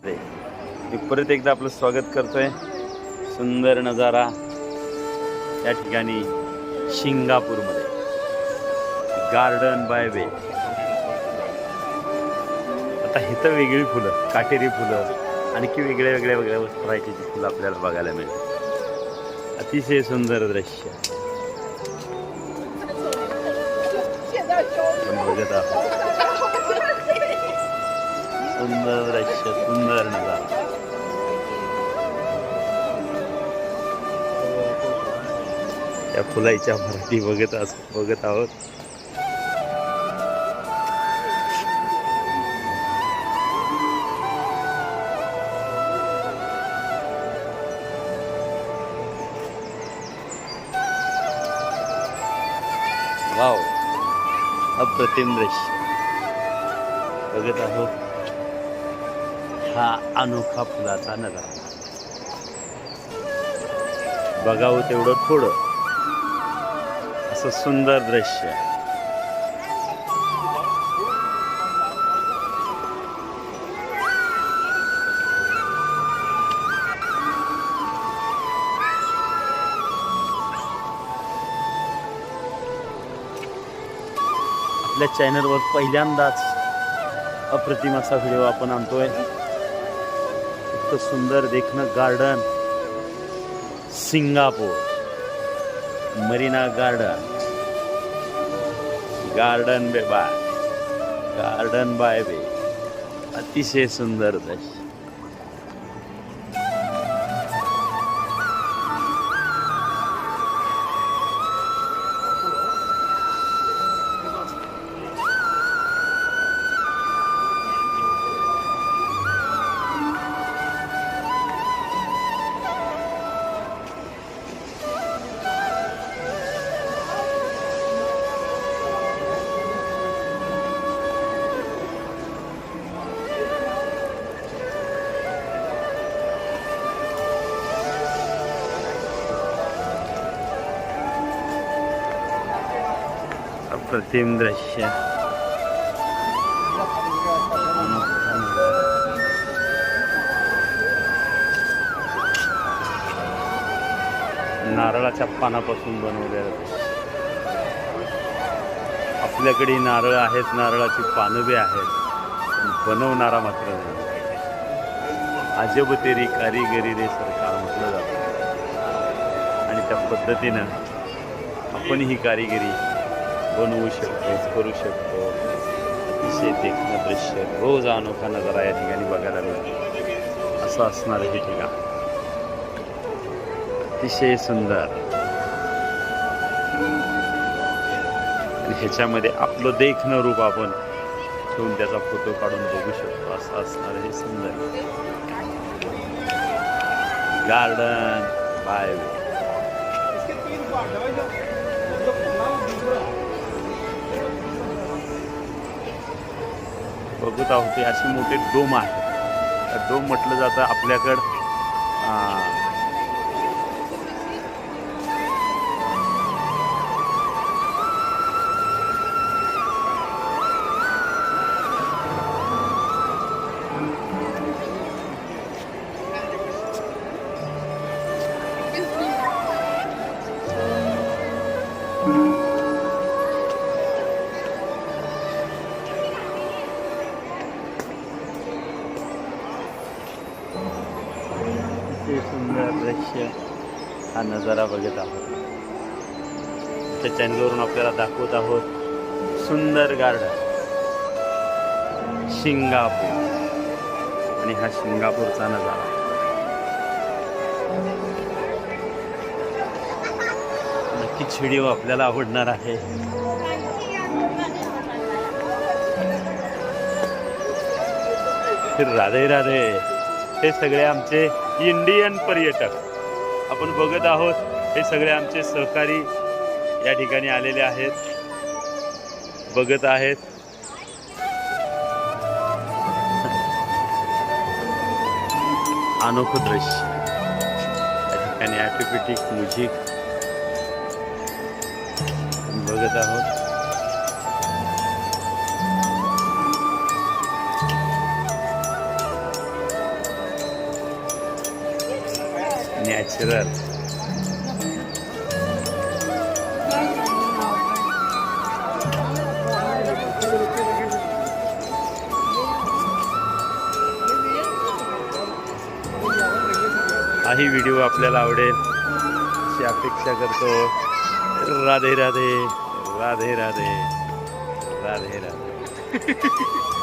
मी परत एकदा आपलं स्वागत करतोय. सुंदर नजारा या ठिकाणी सिंगापूरमध्ये गार्डन बाय वे. आता इथं वेगळी फुलं, काटेरी फुलं, आणखी वेगळ्या व्हरायटीची फुलं आपल्याला बघायला मिळतात. अतिशय सुंदर दृश्य बघत आहोत. सुंदर दृश्य, सुंदर नजारा. त्या फुलाच्या व्हरायटी बघत आहोत. वाव, अप्रतिम दृश्य बघत आहोत. हा अनोखा फुलाचा नजारा बघावं तेवढं थोडं, असं सुंदर दृश्य. आपल्या चॅनलवर पहिल्यांदाच अप्रतिम असा व्हिडिओ आपण आणतोय. इतकं सुंदर देखणं garden Singapore Marina garden by way. अतिशय सुंदर दृश्य. अप्रतिम दृश्य. नारळाच्या पानापासून बनवलेलं. आपल्याकडे नारळ आहेत, नारळाची पानं बी आहेत, बनवणारा मात्र नाही. अजब तेरी कारिगिरी रे सरकार म्हटलं जातं. आणि त्या पद्धतीनं आपण ही कारिगिरी बनवू शकतो, करू शकतो. अतिशय देखणं दृश्य, रोज अनोखा नजारा या ठिकाणी बघायला मिळतो. असं असणार हे ठिकाण अतिशय सुंदर. आणि ह्याच्यामध्ये आपलं देखणं रूप आपण ठेवून त्याचा फोटो काढून बघू शकतो. असं असणार हे सुंदर गार्डन बाय वे. बघत आहोत अशी मोठे डोम आहे. त्या डोम म्हटलं जातं आपल्याकडं सुंदर दृश्य हा नजारा बघत आहोत. त्या चॅनलवरून आपल्याला दाखवत आहोत सुंदर गार्डन सिंगापूर. आणि हा सिंगापूरचा नजारा नक्कीच व्हिडिओ आपल्याला आवडणार आहे. राधे राधे. हे सगळे आमचे इंडियन पर्यटक आपण बघत आहोत. हे सगळे आमचे सहकारी या ठिकाणी आलेले आहेत, बघत आहेत. अनोखं दृश्य या ठिकाणी ॲटिपिटिक म्युझिक बघत आहोत. नॅचरल. हाही व्हिडिओ आपल्याला आवडेल अशी अपेक्षा करतो. राधे राधे राधे राधे राधे राधे.